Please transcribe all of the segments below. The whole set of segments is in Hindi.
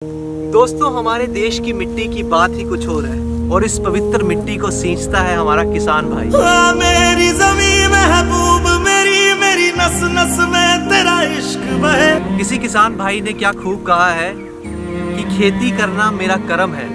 दोस्तों, हमारे देश की मिट्टी की बात ही कुछ और है और इस पवित्र मिट्टी को सींचता है हमारा किसान भाई। मेरी ज़मीं महबूब मेरी मेरी नस नस में तेरा इश्क बहे। किसी किसान भाई ने क्या खूब कहा है कि खेती करना मेरा कर्म है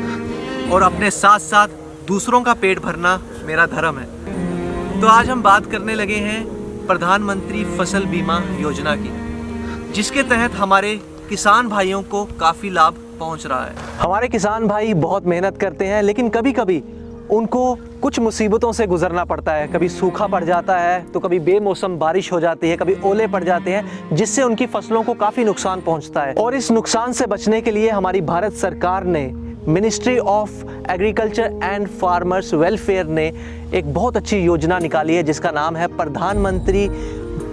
और अपने साथ साथ दूसरों का पेट भरना मेरा धर्म है। तो आज हम बात करने लगे हैं प्रधानमंत्री फसल बीमा योजना की, जिसके तहत हमारे किसान भाइयों को काफ़ी लाभ पहुंच रहा है। हमारे किसान भाई बहुत मेहनत करते हैं, लेकिन कभी कभी उनको कुछ मुसीबतों से गुजरना पड़ता है। कभी सूखा पड़ जाता है तो कभी बेमौसम बारिश हो जाती है, कभी ओले पड़ जाते हैं, जिससे उनकी फसलों को काफ़ी नुकसान पहुंचता है। और इस नुकसान से बचने के लिए हमारी भारत सरकार ने, ministry of agriculture and farmers welfare ने एक बहुत अच्छी योजना निकाली है, जिसका नाम है प्रधानमंत्री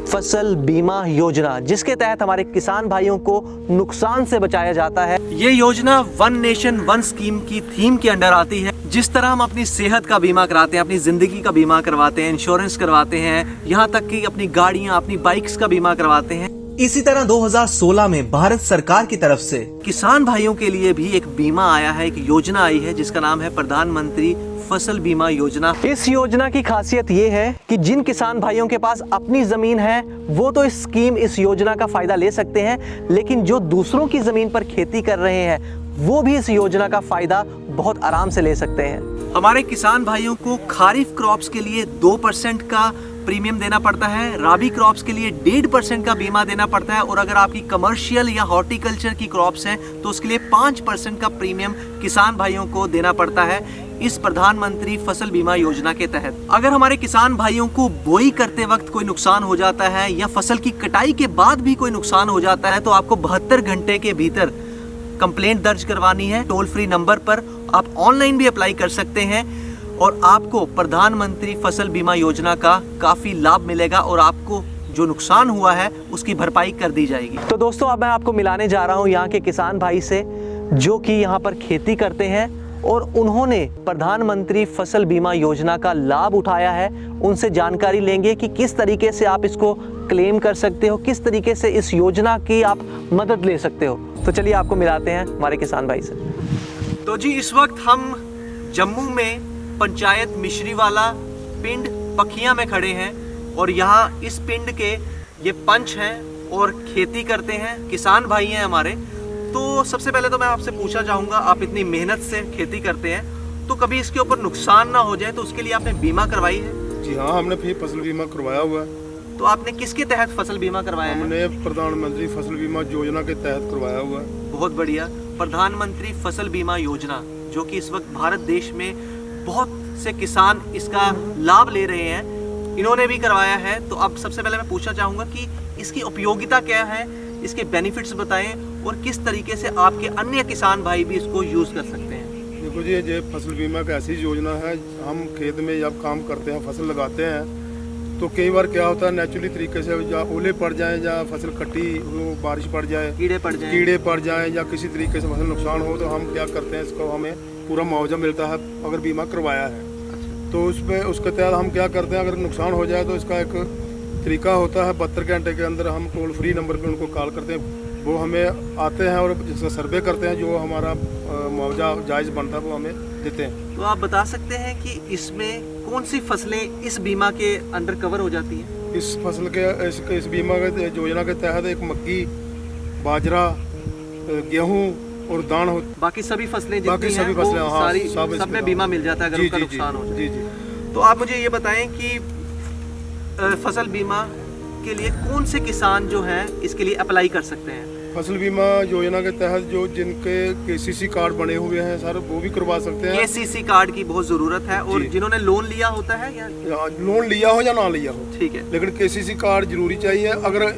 फसल बीमा योजना, जिसके तहत हमारे किसान भाइयों को नुकसान से बचाया जाता है। ये योजना वन नेशन वन स्कीम की थीम के अंडर आती है। जिस तरह हम अपनी सेहत का बीमा कराते हैं, अपनी जिंदगी का बीमा करवाते हैं, इंश्योरेंस करवाते हैं, यहाँ तक कि अपनी गाड़ियाँ, अपनी बाइक्स का बीमा करवाते हैं, इसी तरह 2016 में भारत सरकार की तरफ से किसान भाइयों के लिए भी एक बीमा आया है, एक योजना आई है, जिसका नाम है प्रधानमंत्री फसल बीमा योजना। इस योजना की खासियत ये है कि जिन किसान भाइयों के पास अपनी जमीन है वो तो इस योजना का फायदा ले सकते हैं, लेकिन जो दूसरों की जमीन पर खेती कर रहे हैं वो भी इस योजना का फायदा बहुत आराम से ले सकते हैं। हमारे किसान भाइयों को खारिफ क्रॉप्स के लिए 2% का प्रीमियम देना पड़ता है, राबी क्रॉप्स के लिए 1.5% का बीमा देना पड़ता है, और अगर आपकी कमर्शियल या हॉर्टिकल्चर की क्रॉप्स हैं तो उसके लिए 5% का प्रीमियम किसान भाइयों को देना पड़ता है इस प्रधानमंत्री फसल बीमा योजना के तहत। अगर हमारे किसान भाइयों को बोई करते वक्त कोई नुकसान हो जाता है या फसल की कटाई के बाद भी कोई नुकसान हो जाता है तो आपको 72 घंटे के भीतर कंप्लेंट दर्ज करवानी है टोल फ्री नंबर पर। आप ऑनलाइन भी अप्लाई कर सकते हैं और आपको प्रधानमंत्री फसल बीमा योजना का काफी लाभ मिलेगा और आपको जो नुकसान हुआ है उसकी भरपाई कर दी जाएगी। तो दोस्तों, अब मैं आपको मिलाने जा रहा हूँ यहाँ के किसान भाई से, जो कि यहाँ पर खेती करते हैं और उन्होंने प्रधानमंत्री फसल बीमा योजना का लाभ उठाया है। उनसे जानकारी लेंगे कि किस तरीके से आप इसको क्लेम कर सकते हो, किस तरीके से इस योजना की आप मदद ले सकते हो। तो चलिए आपको मिलाते हैं हमारे किसान भाई से। तो जी, इस वक्त हम जम्मू में पंचायत मिश्रीवाला पिंड पखिया में खड़े हैं और यहाँ इस पिंड के ये पंच हैं और खेती करते हैं, किसान भाई हैं हमारे। तो सबसे पहले तो मैं आपसे पूछना चाहूँगा, आप इतनी मेहनत से खेती करते हैं तो कभी इसके ऊपर नुकसान ना हो जाए तो उसके लिए आपने बीमा करवाई है? जी हाँ, हमने फिर फसल बीमा करवाया हुआ है। तो आपने किसके तहत फसल बीमा करवाया है? हमने प्रधानमंत्री फसल बीमा योजना के तहत करवाया हुआ है। बहुत बढ़िया। प्रधानमंत्री फसल बीमा योजना, जो कि इस वक्त भारत देश में बहुत से किसान इसका लाभ ले रहे हैं, इन्होंने भी करवाया है। तो अब सबसे पहले मैं पूछना चाहूँगा कि इसकी उपयोगिता क्या है, इसके बेनिफिट्स बताएं और किस तरीके से आपके अन्य किसान भाई भी इसको यूज़ कर सकते हैं। देखो जी, ये फसल बीमा का ऐसी योजना है, हम खेत में जब काम करते हैं, फसल लगाते हैं, तो कई बार क्या होता है, नेचुरली तरीके से या ओले पड़ जाएं या फसल कटी हो, बारिश पड़ जाए, कीड़े पड़ जाएं या किसी तरीके से फसल नुकसान हो, तो हम क्या करते हैं, इसको हमें पूरा मुआवजा मिलता है अगर बीमा करवाया है। तो उसके तहत हम क्या करते हैं, अगर नुकसान हो जाए तो इसका एक तरीका होता है, 72 घंटे के अंदर हम टोल फ्री नंबर पे उनको कॉल करते हैं, वो हमें आते हैं और इसका सर्वे करते हैं, जो हमारा मुआवजा जायज़ बनता है वो हमें देते हैं। तो आप बता सकते हैं कि इसमें कौन सी फसलें इस बीमा के अंडर कवर हो जाती हैं? इस फसल के इस बीमा के योजना के तहत एक मक्की, बाजरा, गेहूँ और दान हो, बाकी सभी फसलें बाकी सभी फसलें, हाँ, सारी सब में बीमा मिल जाता है अगर उनका नुकसान हो जाए। जी जी। तो आप मुझे ये बताएं कि फसल बीमा के लिए कौन से किसान जो हैं इसके लिए अप्लाई कर सकते हैं? फसल बीमा योजना के तहत जो जिनके केसीसी कार्ड बने हुए हैं सर, वो भी करवा सकते हैं। केसीसी कार्ड की बहुत जरूरत है, और जिन्होंने लोन लिया होता है या लोन लिया हो या ना लिया हो, ठीक है, लेकिन केसीसी कार्ड जरूरी चाहिए। अगर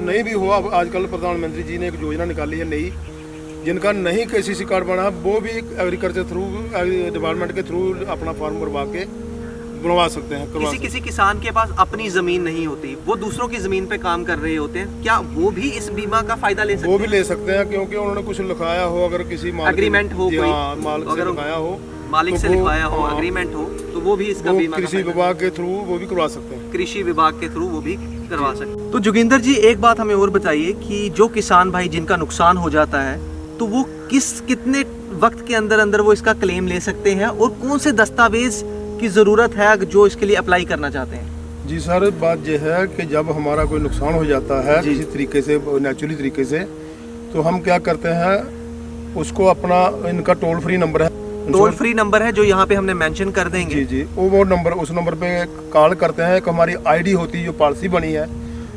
नहीं भी हुआ, आजकल प्रधानमंत्री जी ने एक योजना निकाली है नई, जिनका नहीं केसीसी कार्ड बना है वो भी एग्रीकल्चर थ्रू डिपार्टमेंट के थ्रू अपना फॉर्म भरवा के बनवा सकते हैं। किसी किसान के पास अपनी जमीन नहीं होती, वो दूसरों की जमीन पे काम कर रहे होते हैं, क्या वो भी इस बीमा का फायदा ले सकते हैं? वो भी ले सकते हैं, क्योंकि उन्होंने कुछ लिखाया हो, अगर किसी एग्रीमेंट हो, कोई मालिक से लिखाया हो, मालिक से लिखवाया हो, एग्रीमेंट हो, तो वो भी इसका बीमा कृषि विभाग के थ्रू वो भी करवा सकते हैं। कृषि विभाग के थ्रू वो भी करवा सकते हैं। तो जोगिंदर जी, एक बात हमें और बताइए कि जो किसान भाई जिनका नुकसान हो जाता है तो वो कितने वक्त के अंदर अंदर वो इसका क्लेम ले सकते हैं, और कौन से दस्तावेज की ज़रूरत है जो इसके लिए अप्लाई करना चाहते हैं? जी सर, बात यह है कि जब हमारा कोई नुकसान हो जाता है किसी तरीके से, नेचुरली तरीके से, तो हम क्या करते हैं, उसको अपना इनका टोल फ्री नंबर है, टोल फ्री नंबर है जो यहाँ पे हमने मेंशन कर देंगे। जी जी, वो नंबर, उस नंबर पे कॉल करते हैं। एक हमारी आईडी होती है, जो पॉलिसी बनी है,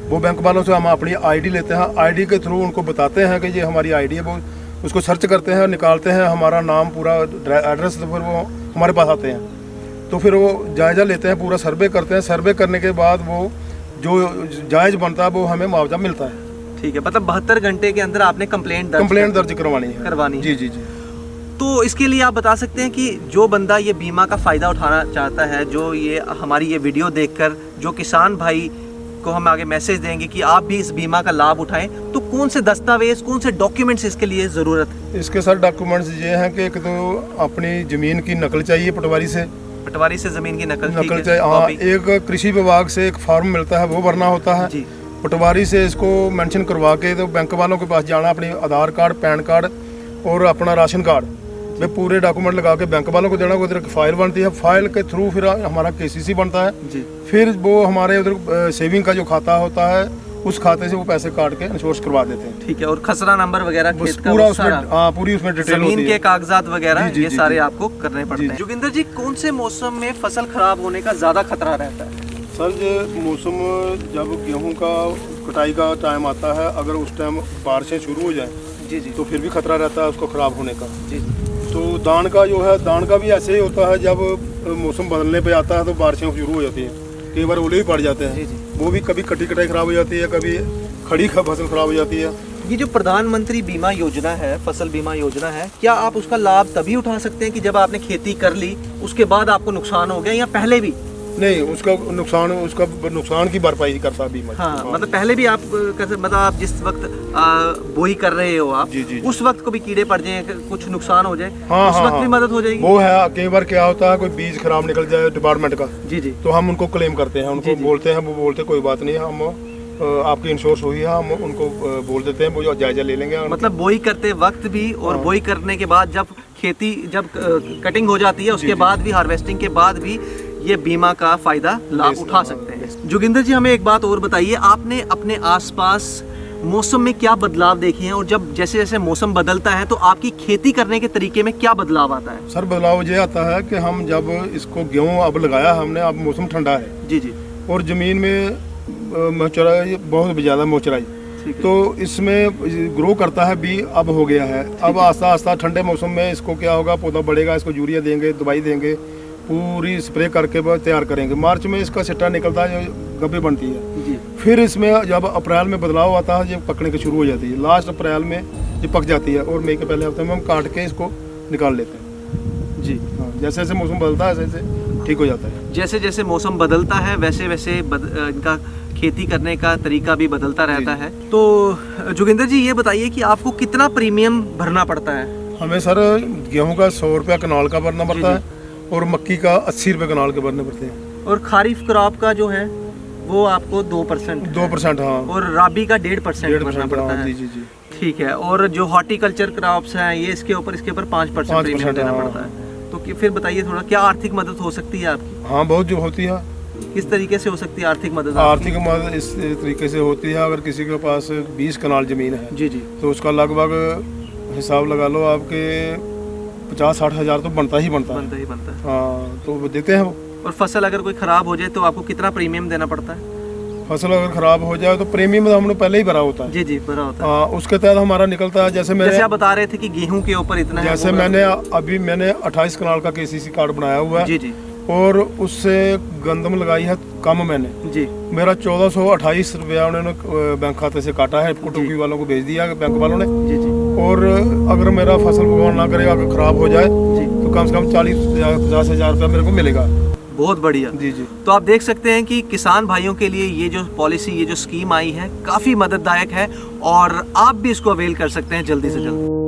वो बैंक वालों से हम अपनी आईडी लेते हैं। आईडी के थ्रू उनको बताते हैं कि ये हमारी आईडी है, वो उसको सर्च करते हैं, निकालते हैं हमारा नाम, पूरा एड्रेस, तो फिर वो हमारे पास आते हैं। तो फिर वो जायज़ा लेते हैं, पूरा सर्वे करते हैं। सर्वे करने के बाद वो जो जायज़ बनता है वो हमें मुआवजा मिलता है। ठीक है, मतलब 72 घंटे के अंदर आपने कंप्लेंट दर्ज करवानी है। जी जी जी। तो इसके लिए आप बता सकते हैं कि जो बंदा ये बीमा का फ़ायदा उठाना चाहता है, जो ये हमारी ये वीडियो देखकर जो किसान भाई को हम आगे मैसेज देंगे कि आप भी इस बीमा का लाभ उठाएं, तो कौन से दस्तावेज, कौन से डॉक्यूमेंट्स इसके लिए ज़रूरत है? इसके सारे डॉक्यूमेंट्स ये हैं कि एक तो अपनी ज़मीन की नकल चाहिए, पटवारी से ज़मीन की नकल चाहिए। हाँ, एक कृषि विभाग से एक फॉर्म मिलता है, वो भरना होता है। पटवारी से इसको मेंशन करवा के तो बैंक वालों के पास जाना, अपनी आधार कार्ड, पैन कार्ड और अपना राशन कार्ड, वे पूरे डॉक्यूमेंट लगा के बैंक वालों को देना। उधर फाइल बनती है, फाइल के थ्रू फिर हमारा केसीसी बनता है। फिर वो हमारे उधर सेविंग का जो खाता होता है, उस खाते से वो पैसे काट के इंश्योरेंस करवा देते हैं। ठीक है, और खसरा नंबर वगैरह खेत का पूरा उसमें, हाँ, पूरी उसमें डिटेल होती है, जमीन के कागजात वगैरह, ये सारे आपको करने पड़ते हैं। जोगिंदर जी, कौन से मौसम में फसल खराब होने का ज़्यादा खतरा रहता है? सर, ये मौसम जब गेहूं का कटाई का टाइम आता है, अगर उस टाइम बारिशें शुरू हो जाएं, जी जी, तो फिर भी खतरा रहता है उसको ख़राब होने का। जी। तो दान का जो है, दान का भी ऐसे ही होता है, जब मौसम बदलने पे आता है तो बारिशें शुरू हो जाती हैं, कई बार ओले भी पड़ जाते हैं। वो भी कभी कटी कटाई खराब हो जाती है, कभी खड़ी फसल खराब हो जाती है। ये जो प्रधानमंत्री बीमा योजना है, फसल बीमा योजना है, क्या आप उसका लाभ तभी उठा सकते हैं कि जब आपने खेती कर ली, उसके बाद आपको नुकसान हो गया, या पहले भी? नहीं, उसका नुकसान की भरपाई करता बीमा। हाँ, मतलब पहले भी आप मतलब आप जिस वक्त बोई कर रहे हो आप, जी। उस वक्त को भी कीड़े पड़ जाए, कुछ नुकसान हो जाए, हाँ, उस वक्त भी मदद हो जाएगी? वो है, कई बार क्या होता है, कोई बीज खराब निकल जाए डिपार्टमेंट का, जी, तो हम उनको क्लेम करते हैं, उनको बोलते हैं, वो बोलते कोई बात नहीं, हम आपकी इंश्योरेंस हुई है, हम उनको बोल देते हैं, वो जायजा ले लेंगे। मतलब बोई करते वक्त भी, और बोई करने के बाद जब खेती, जब कटिंग हो जाती है, उसके बाद भी, हार्वेस्टिंग के बाद भी ये बीमा का फायदा लाभ उठा सकते हैं। जोगिंदर जी, हमें एक बात और बताइए, आपने अपने आसपास मौसम में क्या बदलाव देखे हैं, और जब जैसे जैसे मौसम बदलता है तो आपकी खेती करने के तरीके में क्या बदलाव आता है? सर, बदलाव ये आता है कि हम जब इसको गेहूँ अब लगाया हमने, अब मौसम ठंडा है, जी, और ज़मीन में मॉइस्चराइज बहुत ज़्यादा मॉइस्चराइज, तो इसमें ग्रो करता है, भी अब हो गया है। अब आस्ता आस्ता ठंडे मौसम में इसको क्या होगा, पौधा बढ़ेगा, इसको यूरिया देंगे, दवाई देंगे, पूरी स्प्रे करके तैयार करेंगे। मार्च में इसका सिट्टा निकलता है, जो गब्बे बनती है जी। फिर इसमें जब अप्रैल में बदलाव आता है, ये पकने की शुरू हो जाती है, लास्ट अप्रैल में ये पक जाती है, और मई के पहले हफ्ते में हम काट के इसको निकाल लेते हैं जी। हाँ, जैसे जैसे मौसम बदलता है वैसे ठीक हो जाता है। जैसे जैसे मौसम बदलता है वैसे वैसे इनका खेती करने का तरीका भी बदलता रहता है। तो जोगिंदर जी, ये बताइए कि आपको कितना प्रीमियम भरना पड़ता है? हमें सर गेहूँ का 100 रुपया कनाल का भरना पड़ता है, और मक्की का 80 रुपये कनाल के भरने पड़ते हैं। और खारिफ क्रॉप का जो है वो आपको 2%, हाँ, और राबी का 1.5% भरना पड़ता है। जी जी जी, ठीक है। और जो हॉर्टिकल्चर क्रॉप्स हैं, ये इसके ऊपर 5% प्रीमियम देना पड़ता है। तो फिर बताइए थोड़ा, क्या आर्थिक मदद हो सकती है आपकी? हाँ, बहुत जो होती है। किस तरीके से हो सकती है आर्थिक मदद? आर्थिक मदद इस तरीके से होती है, अगर किसी के पास 20 कनाल ज़मीन है, जी जी, तो उसका लगभग हिसाब लगा लो, आपके 50-60 हज़ार तो बनता ही बनता है। हाँ, तो वो देते हैं वो। और फसल अगर कोई ख़राब हो जाए तो आपको कितना प्रीमियम देना पड़ता है? फसल अगर ख़राब हो जाए तो प्रीमियम हमने पहले ही भरा होता है। जी जी, भरा होता है। हाँ, उसके तहत हमारा निकलता है। जैसे आप बता रहे थे कि गेहूं के ऊपर इतना, जैसे मैंने 28 कनाल का केसीसी कार्ड बनाया हुआ है, जी जी, और उससे गंदम लगाई है कम मैंने, जी, मेरा 1428 रुपया उन्होंने बैंक खाते से काटा है, टोकी वालों को भेज दिया बैंक वालों ने, जी जी। और अगर मेरा फसल भगवान ना करे अगर खराब हो जाए तो कम से कम 40-50 हज़ार रुपया मेरे को मिलेगा। बहुत बढ़िया। जी जी। तो आप देख सकते हैं कि किसान भाइयों के लिए ये जो पॉलिसी, ये जो स्कीम आई है, काफ़ी मदददायक है, और आप भी इसको अवेल कर सकते हैं जल्दी से जल्द।